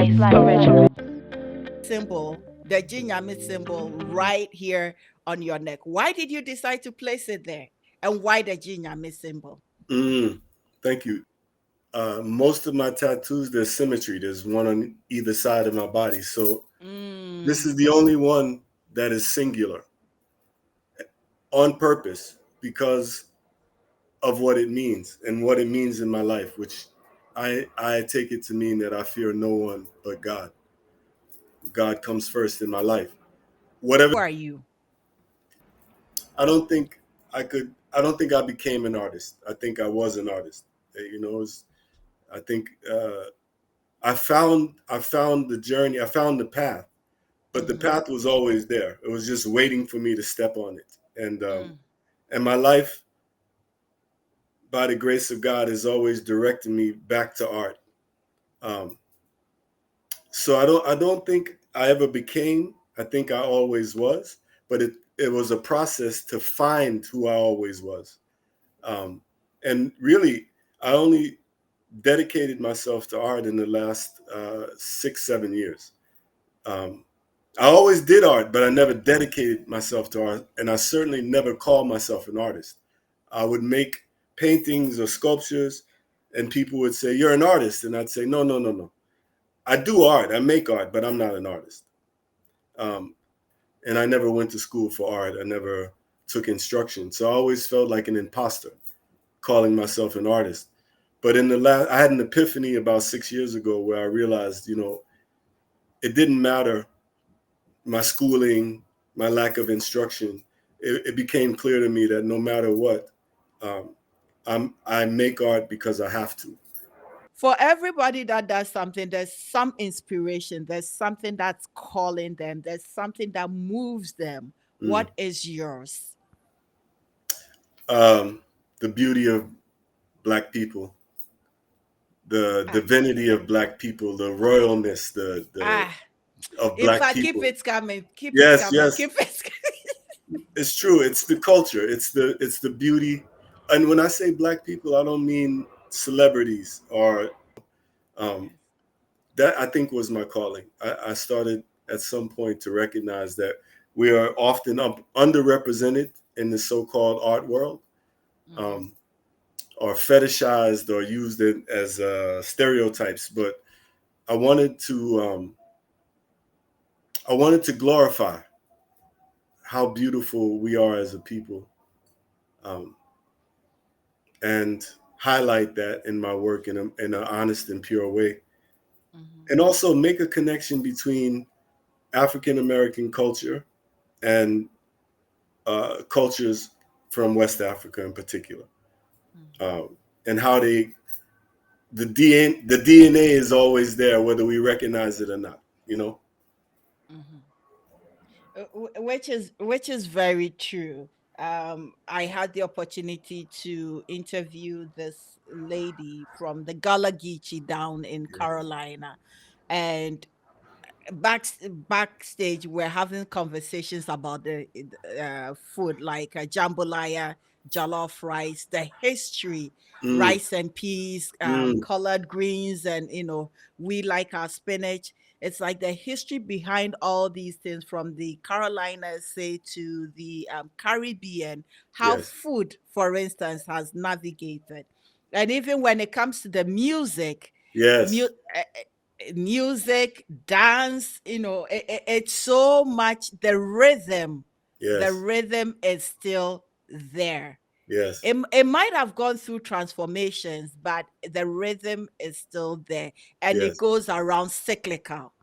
Slice original. Symbol, the Jinyami symbol right here on your neck. Why did you decide to place it there? And why the Jinyami symbol? Mm, thank you. Most of my tattoos, there's symmetry. There's one on either side of my body. So this is Mm. the only one that is singular on purpose because of what it means and what it means in my life, which I take it to mean that I fear no one but God. God comes first in my life. Whatever. Who are you? I don't think I don't think I became an artist. I think I was an artist. I think I found the journey. I found the path, but the Mm-hmm. path was always there. It was just waiting for me to step on it. Mm. And my life, by the grace of God, has always directed me back to art. Um, so I don't think I ever became. I think I always was, but it was a process to find who I always was. Um, and really, I only dedicated myself to art in the last 6, 7 years. Um, I always did art, but I never dedicated myself to art, and I certainly never called myself an artist. I would make paintings or sculptures, and people would say, "You're an artist," and I'd say, "No, no, no, no. I do art. I make art, but I'm not an artist." Um, and I never went to school for art. I never took instruction, so I always felt like an imposter calling myself an artist. But I had an epiphany about 6 years ago where I realized, it didn't matter my schooling, my lack of instruction. It became clear to me that no matter what, um, I make art because I have to. For everybody that does something, there's some inspiration, there's something that's calling them, there's something that moves them. Mm. What is yours? Um, the beauty of Black people, the Ah, divinity of Black people, the royalness, the ah. of In Black fact, keep people. it coming, keep it Yes, coming, yes, keep it it's true. It's the culture. It's the beauty. And when I say Black people, I don't mean celebrities or um, Yes. that I think was my calling. I started at some point to recognize that we are often underrepresented in the so-called art world, Mm-hmm. um, or fetishized or used as stereotypes. But I wanted to I wanted to glorify how beautiful we are as a people, um, and highlight that in my work in an honest and pure way, Mm-hmm. and also make a connection between African American culture and cultures from West Africa in particular, Mm-hmm. um, and how the DNA is always there whether we recognize it or not. You know. Mm-hmm. Which is very true. I had the opportunity to interview this lady from the Gala Geechee down in Yeah. Carolina, and backstage we're having conversations about the food like jambalaya, jollof rice, the history, Mm, rice and peas, mm, collard greens, and we like our spinach. It's like the history behind all these things from the Carolinas, say, to the Caribbean, how yes. food, for instance, has navigated. And even when it comes to the music, mu- Yes. eh, music, dance, it's so much the rhythm. The Yes. rhythm is still there. Yes. It might have gone through transformations, but the rhythm is still there, and it Yes. goes around cyclical.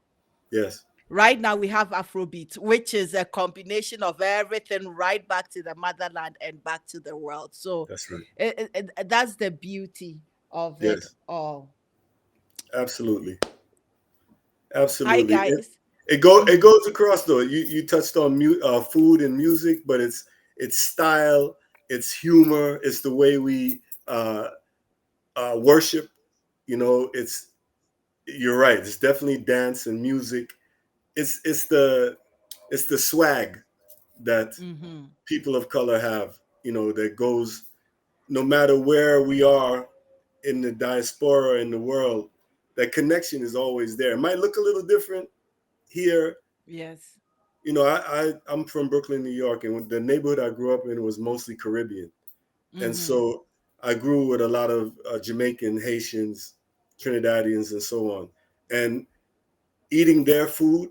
Yes. Right now, we have Afrobeat, which is a combination of everything right back to the motherland and back to the world. So That's right. that's the beauty of it Yes. all. Absolutely. Hi, Absolutely. guys. It Mhm. goes across though. You touched on food and music, but it's style, it's humor, it's the way we worship. It's you're right. It's definitely dance and music. It's the swag that Mhm. people of color have. That goes no matter where we are in the diaspora in the world. that connection is always there. It might look a little different here. Yes. I'm from Brooklyn, New York, and the neighborhood I grew up in was mostly Caribbean, and Mm-hmm. so I grew with a lot of Jamaican, Haitians, Trinidadians, and so on, and eating their food.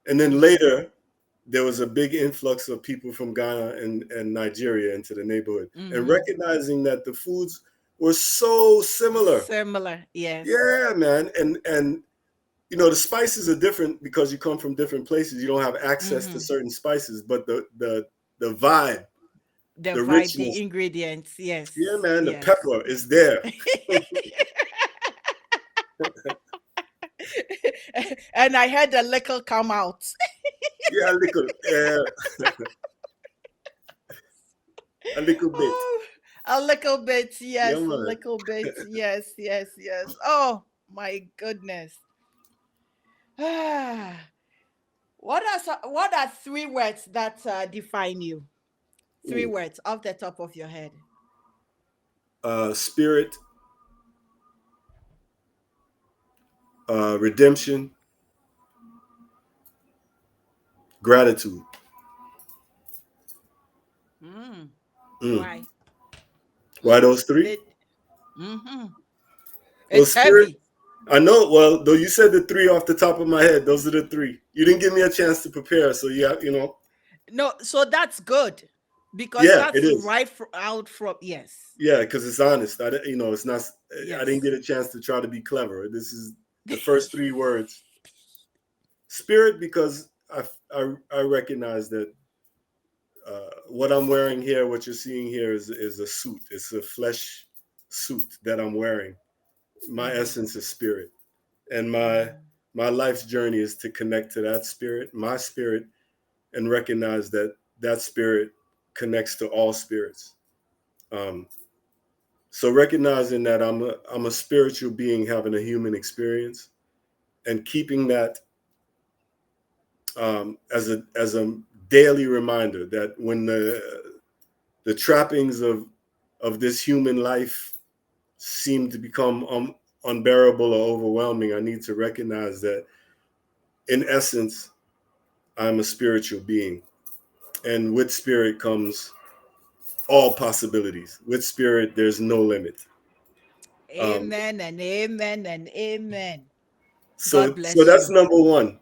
And then Mm-hmm. later, there was a big influx of people from Ghana and Nigeria into the neighborhood, and Mm-hmm. recognizing that the foods were so similar. Similar. Yes. Yeah, man, and the spices are different because you come from different places. You don't have access to Mm-hmm. certain spices, but the vibe, The the vibe, the richness, ingredients. yeah, Yes. man, the Yes. pepper is there. And I had the liquor come out. Yeah, a little bit. Oh, a little bit. Yeah, Yes. A man. little bit. Yes. Yes. Yes. Oh my goodness. What are three words that define you? Three Ooh, words off the top of your head. spirit, redemption, gratitude. Mm. Mm. Why? Why Mm. those three? It. Mm-hmm. Well, It's spirit. heavy. I know. Well, though you said the three off the top of my head, those are the three. You didn't give me a chance to prepare, so yeah. No, so that's good because Yeah, it that's is. right out from yes, Yeah, because it's honest. It's not. I didn't yes. get a chance to try to be clever. This is the first three words. Spirit, because I recognize that what I'm wearing here, what you're seeing here, is a suit. It's a flesh suit that I'm wearing. My Mm-hmm. essence is spirit, and my Mm-hmm. my life's journey is to connect to that spirit, my spirit, and recognize that that spirit connects to all spirits. Um, so recognizing that I'm a spiritual being having a human experience, and keeping that as a daily reminder that when the trappings of this human life seem to become unbearable or overwhelming, I need to recognize that in essence I'm a spiritual being, and with spirit comes all possibilities. With spirit, there's no limit. Um, Amen and amen and amen. God so bless that's you. number one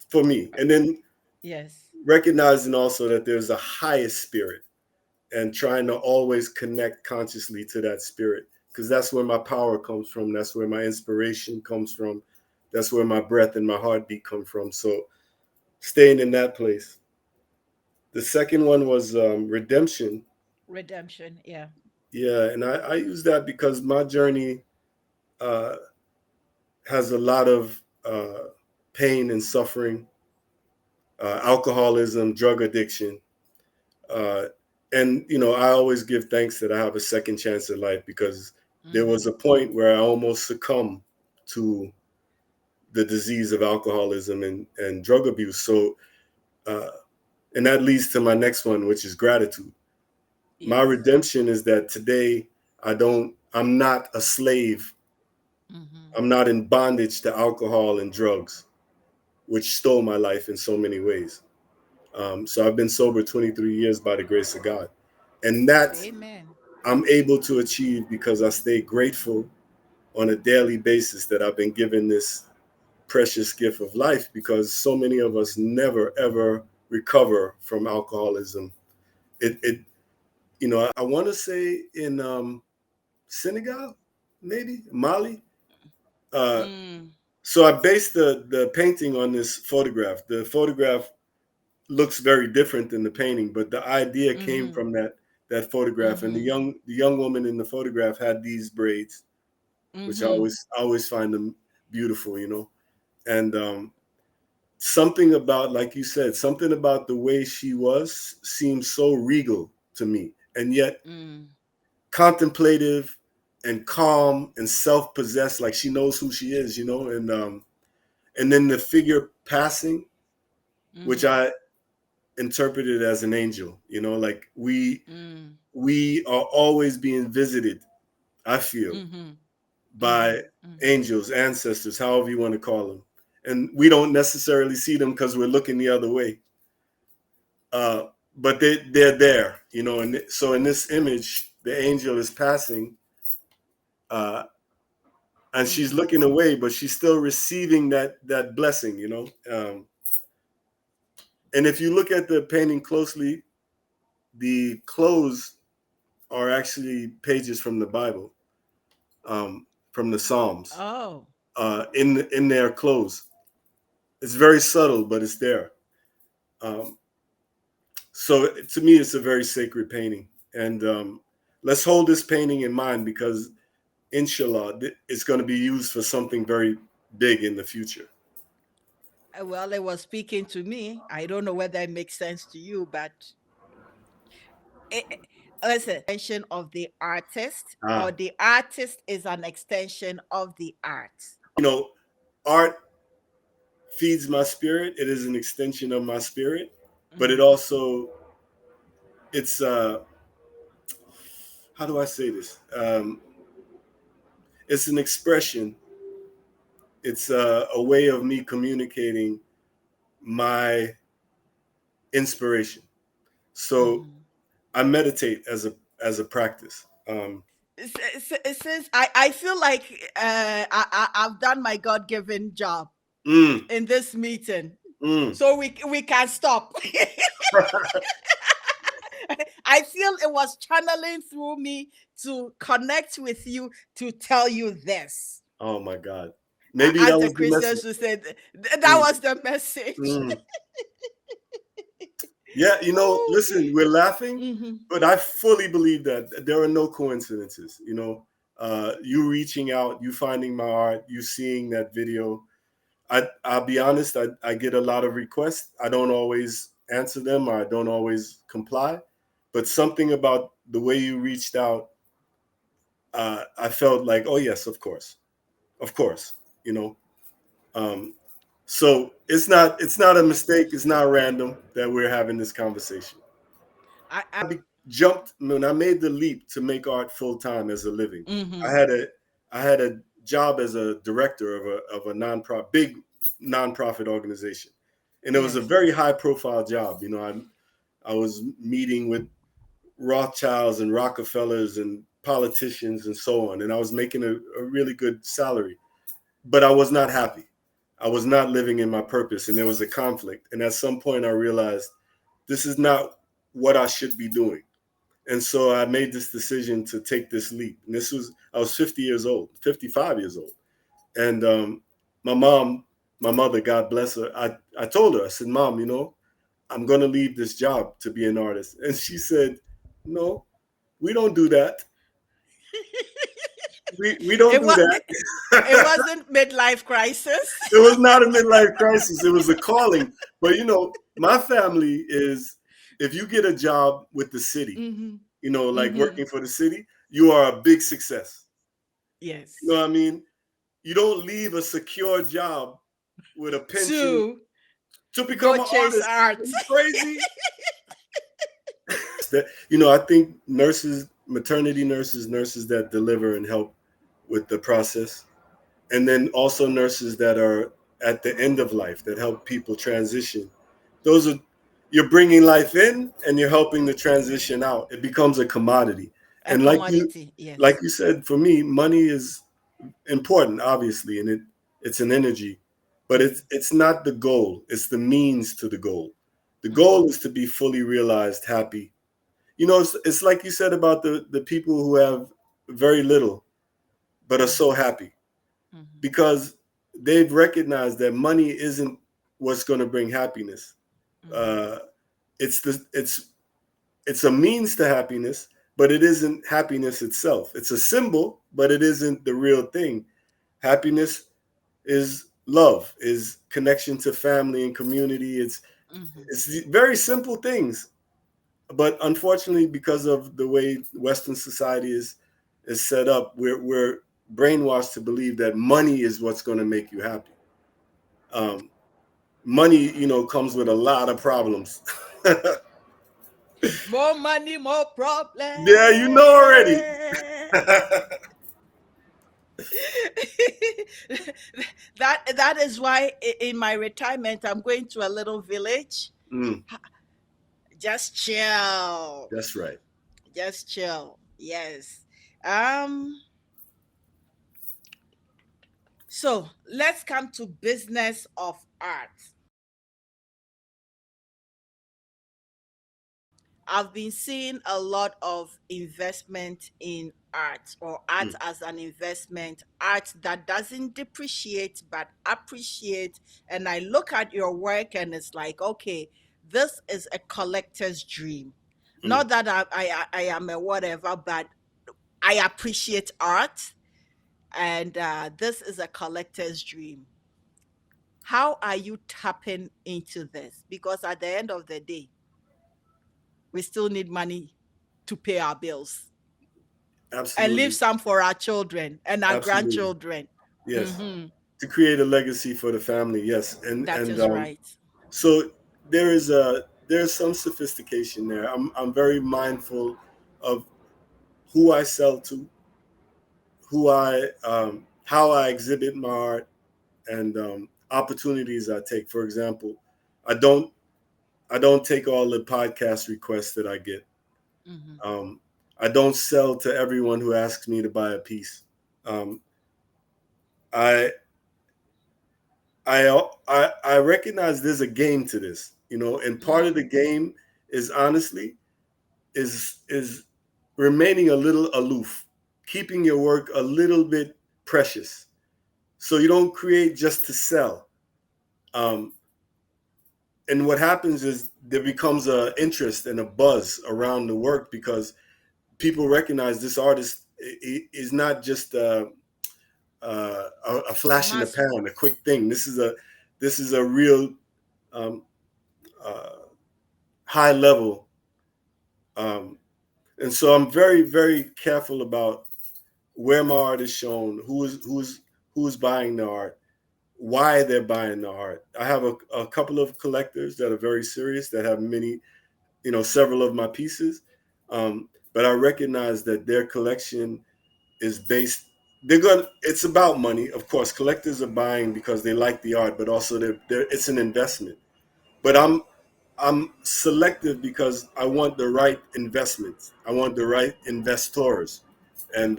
for me, and then Yes. recognizing also that there's a highest spirit, and trying to always connect consciously to that spirit, because that's where my power comes from. That's where my inspiration comes from. That's where my breath and my heartbeat come from. So staying in that place. The second one was redemption. Redemption. Yeah. Yeah, and I use that because my journey uh, has a lot of pain and suffering, alcoholism, drug addiction. Uh, and, I always give thanks that I have a second chance at life, because there Mm-hmm. was a point where I almost succumbed to the disease of alcoholism and drug abuse. So, uh, and that leads to my next one, which is gratitude. My Yes. redemption is that today I'm not a slave. Mm-hmm. I'm not in bondage to alcohol and drugs, which stole my life in so many ways. So I've been sober 23 years by the grace of God. And that Amen. I'm able to achieve because I stay grateful on a daily basis that I've been given this precious gift of life, because so many of us never ever recover from alcoholism. I want to say in Senegal, maybe Mali. Uh, Mm. so I based the painting on this photograph. The photograph looks very different than the painting, but the idea came Mm-hmm. from that photograph. And the Mm-hmm. young woman in the photograph had these braids, which Mm-hmm. I always find them beautiful, And something about, like you said, something about the way she was seemed so regal to me, and yet Mm. contemplative and calm and self-possessed, like she knows who she is, and then the figure passing, which Mm-hmm. I interpreted as an angel, like we Mm. we are always being visited, I feel, Mm-hmm. by Mhm. Mhm. angels, ancestors, however you want to call them. And we don't necessarily see them because we're looking the other way. But they're there, you know. And so in this image, the angel is passing, uh, and she's Mhm. looking away, but she's still receiving that blessing, you know. And if you look at the painting closely, the clothes are actually pages from the Bible, from the Psalms, Oh. in their clothes. It's very subtle, but it's there. Um, so to me, it's a very sacred painting, and let's hold this painting in mind because, inshallah, it's going to be used for something very big in the future. Well, it was speaking to me. I don't know whether it makes sense to you, but it, listen, extension of the artist, or Ah, the artist is an extension of the art. you know, art feeds my spirit. It is an extension of my spirit, but it Mhm. also it's how do I say this? It's an expression. It's a way of me communicating my inspiration. So Mhm. I meditate as a practice. Since I feel like I've done my God given job Mm, in this meeting, mm. so we can stop. I feel it was channeling through me to connect with you to tell you this. Oh my God. Maybe As that the was the Christians message. who said, that Mm, was the message. mm. Yeah, listen, Okay. we're laughing, Mm-hmm. but I fully believe that there are no coincidences. You reaching out, you finding my art, you seeing that video. I'll be honest, I get a lot of requests. I don't always answer them or I don't always comply, but something about the way you reached out, I felt like, oh yes, of course, you know. Um, so it's not a mistake. It's not random that we're having this conversation. I Jumped when I made the leap to make art full time as a living. I mm-hmm. had a I had a job as a director of a nonprofit big nonprofit organization, and it was a Yes. very high profile job. I was meeting with Rothschilds and Rockefellers and politicians and so on, and I was making a really good salary, but I was not happy. I was not living in my purpose, and there was a conflict. And at some point, I realized this is not what I should be doing. And so I made this decision to take this leap. And I was 50 years old, 55 years old. And my mom, my mother, God bless her, I told her, I said, Mom, I'm going to leave this job to be an artist. And she said, No, we don't do that. We don't It do was that. it wasn't midlife crisis. It was not a midlife crisis. It was a calling. But my family is, if you get a job with the city, Mm-hmm. like Mm-hmm. working for the city, you are a big success. You know Yes. what I mean? You don't leave a secure job with a pension To to go become an chase artist. Are art. you crazy? I think nurses, maternity nurses, nurses that deliver and help with the process, and then also nurses that are at the end of life that help people transition. Those are You're bringing life in and you're helping the transition out. It becomes a commodity. A And commodity. like Yes. you said, for me, money is important, obviously, and it's an energy, but Mm-hmm. it's not the goal. It's the means to the goal. The goal Mm-hmm. is to be fully realized, happy. It's like you said about the people who have very little but are so Mm-hmm. happy Mm-hmm. because they've recognized that money isn't what's going to bring happiness. Mm-hmm. Uh, it's a means to happiness, but it isn't happiness itself. It's a symbol, but it isn't the real thing. Happiness is love, is connection to family and community. Mm-hmm. It's very simple things, but unfortunately, because of the way Western society is set up, we're brainwashed to believe that money is what's going to make you happy. Um, Money, comes with a lot of problems. More money, more problems. Yeah, you know already. That is why in my retirement I'm going to a little village. Mm, Just chill. that's right. Just chill. Yes. Um so let's come to business of art. I've been seeing a lot of investment in art, or art Mm, as an investment, art that doesn't depreciate but appreciate. And I look at your work and it's like, okay, this is a collector's dream. mm. Not that I am a whatever, but I appreciate art. And this is a collector's dream. How are you tapping into this? Because at the end of the day, we still need money to pay our bills and leave Absolutely. some for our children and our Absolutely. grandchildren. Yes. Hmm. To create a legacy for the family. Yes. That And is right. so there's some sophistication there. I'm very mindful of who I sell to, who I how I exhibit my art, and opportunities I take. For example, I don't I don't take all the podcast requests that I get. Hmm. Um, I don't sell to everyone who asks me to buy a piece. Um, I I recognize there's a game to this, and part of the Hmm. game is honestly is remaining a little aloof, keeping your work a little bit precious, so you don't create just to sell. Um, and what happens is there becomes a interest and a buzz around the work because people recognize this artist is not just a flash in the Mass. pan, a quick thing. This is a real um, uh, high level, um, and so I'm very very careful about where my art is shown, who's buying the art, why they're buying the art. I have a couple of collectors that are very serious that have many, several of my pieces, but I recognize that their collection is based. They're going. It's about money, of course. Collectors are buying because they like the art, but also it's an investment. But I'm selective because I want the right investments. I want the right investors, and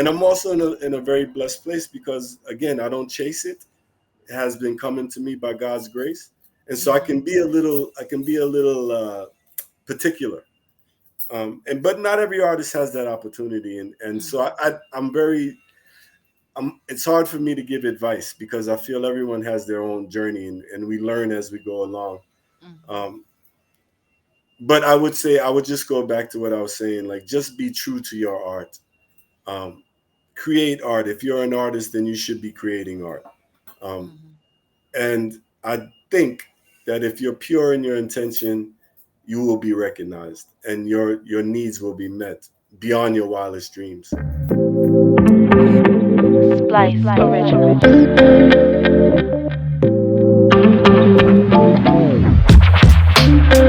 I'm also in a very blessed place because again I don't chase it. It has been coming to me by God's grace, and so I can Hmm. be a little particular. And but not every artist has that opportunity, and so Hmm. I'm very it's hard for me to give advice because I feel everyone has their own journey, and we learn as we go along. Hmm. Um, but I would say I would just go back to what I was saying, like just be true to your art. Um, Create art. If you're an artist, then you should be creating art. Um, Hmm. and I think that if you're pure in your intention, you will be recognized, and your needs will be met beyond your wildest dreams. Splice Originals.